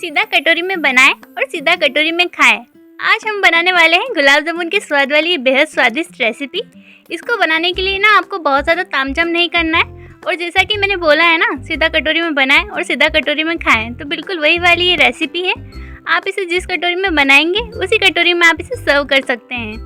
सीधा कटोरी में बनाएं और सीधा कटोरी में खाएं। आज हम बनाने वाले हैं गुलाब जामुन के स्वाद वाली बेहद स्वादिष्ट रेसिपी। इसको बनाने के लिए ना आपको बहुत ज़्यादा तामझाम नहीं करना है, और जैसा कि मैंने बोला है ना, सीधा कटोरी में बनाएं और सीधा कटोरी में खाएं, तो बिल्कुल वही वाली ये रेसिपी है। आप इसे जिस कटोरी में बनाएंगे उसी कटोरी में आप इसे सर्व कर सकते हैं।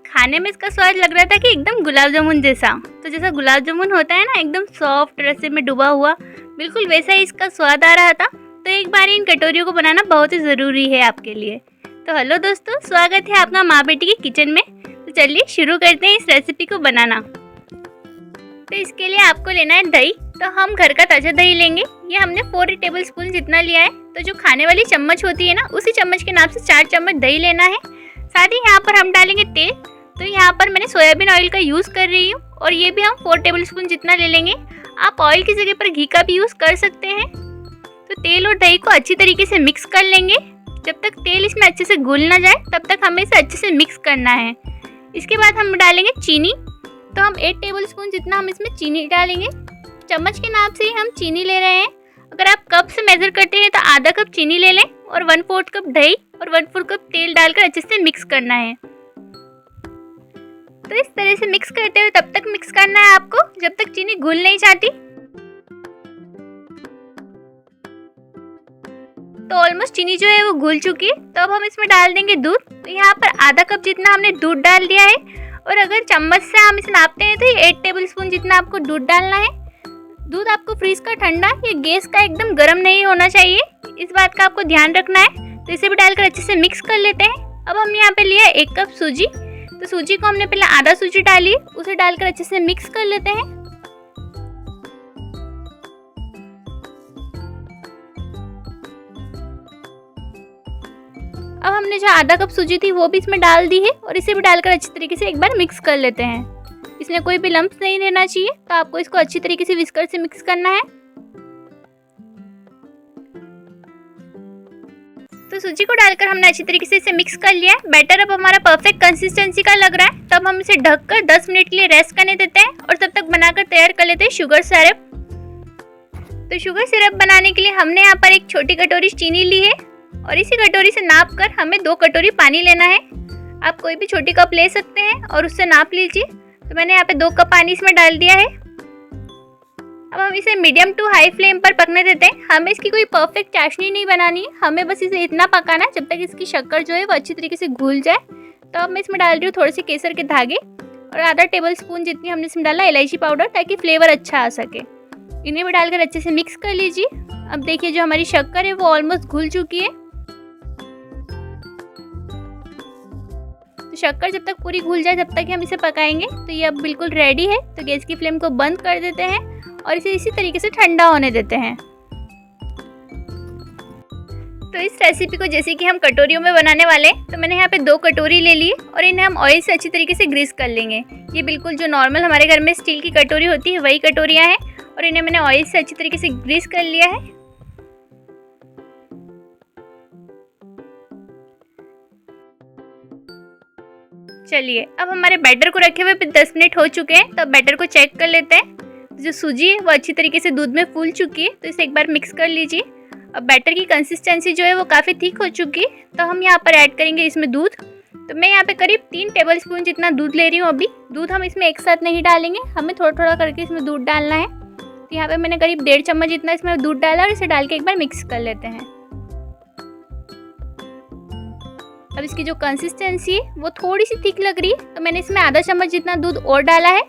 खाने में इसका स्वाद लग रहा था कि एकदम गुलाब जामुन जैसा, तो जैसा गुलाब जामुन होता है ना, एकदम सॉफ्ट रसे में डूबा हुआ, बिल्कुल वैसा ही इसका स्वाद आ रहा था। तो एक बार इन कटोरियों को बनाना बहुत ही ज़रूरी है आपके लिए। तो हेलो दोस्तों, स्वागत है आपका माँ बेटी की किचन में। तो चलिए शुरू करते हैं इस रेसिपी को बनाना। तो इसके लिए आपको लेना है दही। तो हम घर का ताज़ा दही लेंगे। ये हमने 4 टेबल स्पून जितना लिया है। तो जो खाने वाली चम्मच होती है ना, उसी चम्मच के नाप से 4 चम्मच दही लेना है। साथ ही यहाँ पर हम डालेंगे तेल। तो यहाँ पर मैंने सोयाबीन ऑयल का यूज़ कर रही हूँ, और ये भी हम 4 टेबल स्पून जितना ले लेंगे। आप ऑयल की जगह पर घी का भी यूज़ कर सकते हैं। तो तेल और दही को अच्छी तरीके से मिक्स कर लेंगे। जब तक तेल इसमें अच्छे से घुल ना जाए तब तक हमें इसे अच्छे से मिक्स करना है। इसके बाद हम डालेंगे चीनी। तो हम 8 टेबल स्पून जितना हम इसमें चीनी डालेंगे। चम्मच के नाप से ही हम चीनी ले रहे हैं। अगर आप कप से मेज़र करते हैं तो आधा कप चीनी ले लें, और 1/4 कप दही और 1/4 कप तेल डालकर अच्छे से मिक्स करना है। तो इस तरह से मिक्स करते हुए तब तक मिक्स करना है आपको जब तक चीनी घुल नहीं जाती। तो ऑलमोस्ट चीनी जो है वो घुल चुकी है। तो अब हम इसमें डाल देंगे दूध। तो यहाँ पर आधा कप जितना हमने दूध डाल दिया है, और अगर चम्मच से हम इसे नापते हैं तो ये 8 टेबल स्पून जितना आपको दूध डालना है। दूध आपको फ्रीज का ठंडा या गैस का एकदम गर्म नहीं होना चाहिए, इस बात का आपको ध्यान रखना है। तो इसे भी डालकर अच्छे से मिक्स कर लेते हैं। अब हम यहाँ पे लिया 1 कप सूजी। तो सूजी को हमने पहले आधा सूजी डाली, उसे डालकर अच्छे से मिक्स कर लेते हैं। अब हमने जो आधा कप सूजी थी वो भी इसमें डाल दी है, और इसे भी डालकर अच्छी तरीके से एक बार मिक्स कर लेते हैं। इसमें कोई भी लम्प्स नहीं रहना चाहिए, तो आपको इसको अच्छी तरीके से विस्कर से मिक्स करना है। तो सूजी को डालकर हमने अच्छी तरीके से इसे मिक्स कर लिया है। बैटर अब हमारा परफेक्ट कंसिस्टेंसी का लग रहा है। तब हम इसे ढककर 10 मिनट के लिए रेस्ट करने देते हैं, और तब तक बनाकर तैयार कर लेते हैं शुगर सिरप। तो शुगर सिरप बनाने के लिए हमने यहाँ पर एक छोटी कटोरी चीनी ली है, और इसी कटोरी से नाप कर हमें 2 कटोरी पानी लेना है। आप कोई भी छोटी कप ले सकते हैं और उससे नाप लीजिए। तो मैंने यहाँ पे 2 कप पानी इसमें डाल दिया है। अब हम इसे मीडियम टू हाई फ्लेम पर पकने देते हैं। हमें इसकी कोई परफेक्ट चाशनी नहीं बनानी है, हमें बस इसे इतना पकाना है जब तक इसकी शक्कर जो है वो अच्छी तरीके से घुल जाए। तो अब मैं इसमें डाल रही हूँ थोड़े से केसर के धागे, और आधा टेबल स्पून जितनी हमने इसमें डाला इलायची पाउडर, ताकि फ्लेवर अच्छा आ सके। इन्हें भी डालकर अच्छे से मिक्स कर लीजिए। अब देखिए जो हमारी शक्कर है वो ऑलमोस्ट घुल चुकी है। तो शक्कर जब तक पूरी घुल जाए तब तक हम इसे पकाएंगे। तो ये अब बिल्कुल रेडी है। तो गैस की फ्लेम को बंद कर देते हैं और इसे इसी तरीके से ठंडा होने देते हैं। तो इस रेसिपी को जैसे कि हम कटोरियों में बनाने वाले हैं, तो मैंने यहाँ पे 2 कटोरी ले ली, और इन्हें हम ऑयल से अच्छी तरीके से ग्रीस कर लेंगे। ये बिल्कुल जो नॉर्मल हमारे घर में स्टील की कटोरी होती है वही कटोरियाँ हैं, और इन्हें मैंने ऑयल से अच्छी तरीके से ग्रीस कर लिया है। चलिए, अब हमारे बैटर को रखे हुए 10 मिनट हो चुके हैं। तो अब बैटर को चेक कर लेते हैं। जो सूजी है वो अच्छी तरीके से दूध में फूल चुकी है, तो इसे एक बार मिक्स कर लीजिए। अब बैटर की कंसिस्टेंसी जो है वो काफ़ी थिक हो चुकी है। तो हम यहाँ पर ऐड करेंगे इसमें दूध। तो मैं यहाँ पे करीब 3 टेबल स्पून जितना दूध ले रही हूँ अभी। दूध हम इसमें एक साथ नहीं डालेंगे, हमें थोड़ा थोड़ा करके इसमें दूध डालना है। तो यहाँ पर मैंने करीब 1.5 चम्मच जितना इसमें दूध डाला, और इसे डाल के एक बार मिक्स कर लेते हैं। अब इसकी जो कंसिस्टेंसी है वो थोड़ी सी थिक लग रही है, तो मैंने इसमें आधा चम्मच जितना दूध और डाला है,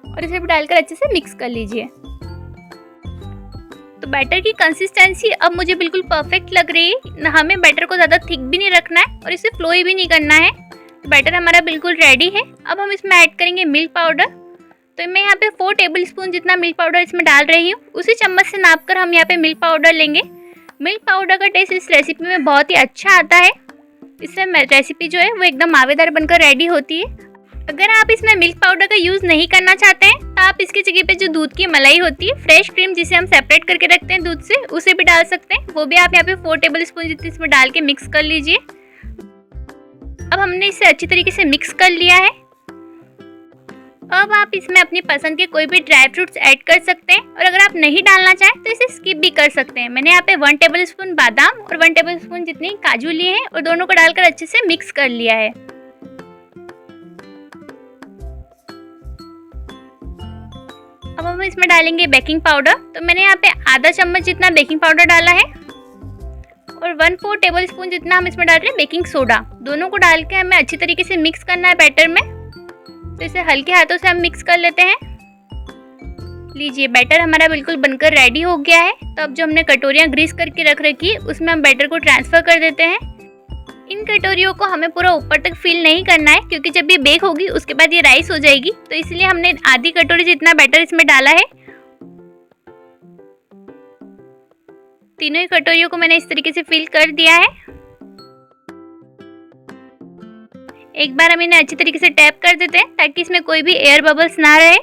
और इसे भी डालकर अच्छे से मिक्स कर लीजिए। तो बैटर की कंसिस्टेंसी अब मुझे बिल्कुल परफेक्ट लग रही है। हमें बैटर को ज़्यादा थिक भी नहीं रखना है, और इसे फ्लोई भी नहीं करना है। तो बैटर हमारा बिल्कुल रेडी है। अब हम इसमें ऐड करेंगे मिल्क पाउडर। तो मैं यहाँ पे 4 टेबल स्पून जितना मिल्क पाउडर इसमें डाल रही हूँ। उसी चम्मच से नाप कर हम यहाँ पे मिल्क पाउडर लेंगे। मिल्क पाउडर का टेस्ट इस रेसिपी में बहुत ही अच्छा आता है। इससे रेसिपी जो है वो एकदम मावेदार बनकर रेडी होती है। अगर आप इसमें मिल्क पाउडर का यूज़ नहीं करना चाहते हैं, तो आप इसकी जगह पे जो दूध की मलाई होती है, फ्रेश क्रीम जिसे हम सेपरेट करके रखते हैं दूध से, उसे भी डाल सकते हैं। वो भी आप यहाँ पे 4 टेबल स्पून जितनी इसमें डाल के मिक्स कर लीजिए। अब हमने इसे अच्छी तरीके से मिक्स कर लिया है। अब आप इसमें अपनी पसंद के कोई भी ड्राई फ्रूट्स ऐड कर सकते हैं और अगर आप नहीं डालना चाहें तो इसे स्किप भी कर सकते हैं। मैंने यहाँ पे 1 टेबलस्पून बादाम और 1 टेबलस्पून जितने काजू लिए हैं और दोनों को डालकर अच्छे से मिक्स कर लिया है। अब हम इसमें डालेंगे बेकिंग पाउडर। तो मैंने यहाँ पे आधा चम्मच जितना बेकिंग पाउडर डाला है और 1/4 टेबलस्पून जितना हम इसमें डाल रहे हैं बेकिंग सोडा। दोनों को डाल के हमें अच्छी तरीके से मिक्स करना है बैटर में। तो इसे हल्के हाथों से हम मिक्स कर लेते हैं। लीजिए, बैटर हमारा बिल्कुल बनकर रेडी हो गया है। तो अब जो हमने कटोरियाँ ग्रीस करके रख रखी है उसमें हम बैटर को ट्रांसफ़र कर देते हैं। इन कटोरियों को हमें पूरा ऊपर तक फिल नहीं करना है क्योंकि जब ये बेक होगी उसके बाद ये राइस हो जाएगी। तो इसलिए हमने आधी कटोरी जितना बैटर इसमें डाला है। तीनों ही कटोरियों को मैंने इस तरीके से फिल कर दिया है। एक बार हम इन्हें अच्छी तरीके से टैप कर देते हैं ताकि इसमें कोई भी एयर बबल्स ना रहे।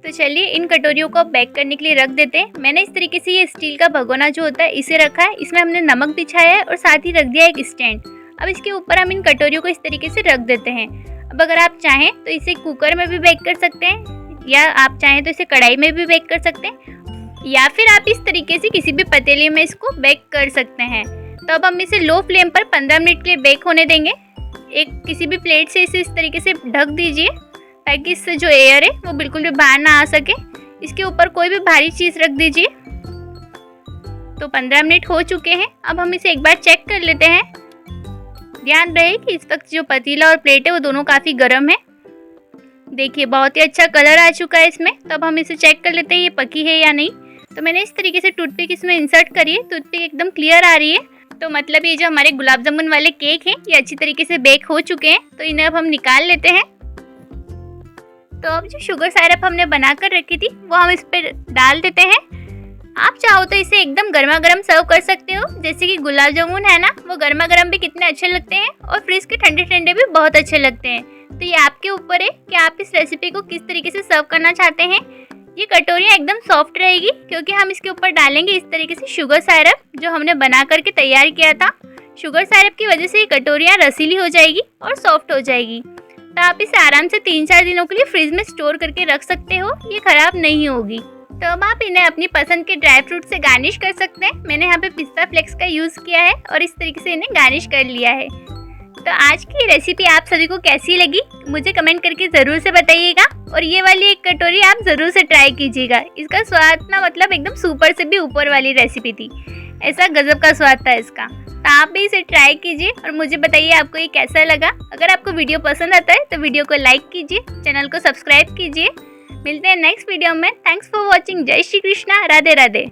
तो चलिए इन कटोरियों को बेक करने के लिए रख देते हैं। मैंने इस तरीके से ये स्टील का भगोना जो होता है इसे रखा है। इसमें हमने नमक बिछाया है और साथ ही रख दिया एक स्टैंड। अब इसके ऊपर हम इन कटोरियों को इस तरीके से रख देते हैं। अब अगर आप चाहें तो इसे कुकर में भी बेक कर सकते हैं या आप चाहें तो इसे कढ़ाई में भी बेक कर सकते हैं या फिर आप इस तरीके से किसी भी पतीले में इसको बेक कर सकते हैं। तो अब हम इसे लो फ्लेम पर 15 मिनट के लिए बेक होने देंगे। एक किसी भी प्लेट से इसे इस तरीके से ढक दीजिए ताकि इससे जो एयर है वो बिल्कुल भी बाहर ना आ सके। इसके ऊपर कोई भी भारी चीज़ रख दीजिए। तो 15 मिनट हो चुके हैं। अब हम इसे एक बार चेक कर लेते हैं। ध्यान रहे कि इस वक्त जो पतीला और प्लेट है वो दोनों काफ़ी गर्म है। देखिए, बहुत ही अच्छा कलर आ चुका है इसमें। तो अब हम इसे चेक कर लेते हैं ये पकी है या नहीं। तो मैंने इस तरीके से टूथपिक इसमें इंसर्ट करी है। टूथपिक एकदम क्लियर आ रही है। तो मतलब ये जो हमारे गुलाब जामुन वाले केक हैं ये अच्छी तरीके से बेक हो चुके हैं। तो इन्हें अब हम निकाल लेते हैं। तो अब जो शुगर सिरप हमने बनाकर रखी थी वो हम इस पर डाल देते हैं। आप चाहो तो इसे एकदम गर्मा गर्म सर्व कर सकते हो। जैसे कि गुलाब जामुन है ना, वो गर्मा गर्म भी कितने अच्छे लगते हैं और फ्रिज के ठंडे ठंडे भी बहुत अच्छे लगते हैं। तो ये आपके ऊपर है कि आप इस रेसिपी को किस तरीके से सर्व करना चाहते हैं। ये कटोरियाँ एकदम सॉफ्ट रहेगी क्योंकि हम इसके ऊपर डालेंगे इस तरीके से शुगर सिरप जो हमने बना करके तैयार किया था। शुगर सिरप की वजह से ये कटोरियाँ रसीली हो जाएगी और सॉफ्ट हो जाएगी। तो आप इसे आराम से 3-4 दिनों के लिए फ्रिज में स्टोर करके रख सकते हो। ये ख़राब नहीं होगी। तो अब आप इन्हें अपनी पसंद के ड्राई फ्रूट से गार्निश कर सकते हैं। मैंने यहाँ पे पिस्ता फ्लेक्स का यूज़ किया है और इस तरीके से इन्हें गार्निश कर लिया है। तो आज की रेसिपी आप सभी को कैसी लगी मुझे कमेंट करके ज़रूर से बताइएगा और ये वाली एक कटोरी आप ज़रूर से ट्राई कीजिएगा। इसका स्वाद ना मतलब एकदम सुपर से भी ऊपर वाली रेसिपी थी। ऐसा गजब का स्वाद था इसका। तो आप भी इसे ट्राई कीजिए और मुझे बताइए आपको ये कैसा लगा। अगर आपको वीडियो पसंद आता है तो वीडियो को लाइक कीजिए, चैनल को सब्सक्राइब कीजिए। मिलते हैं नेक्स्ट वीडियो में। Thanks for watching. जय श्री कृष्णा। राधे राधे।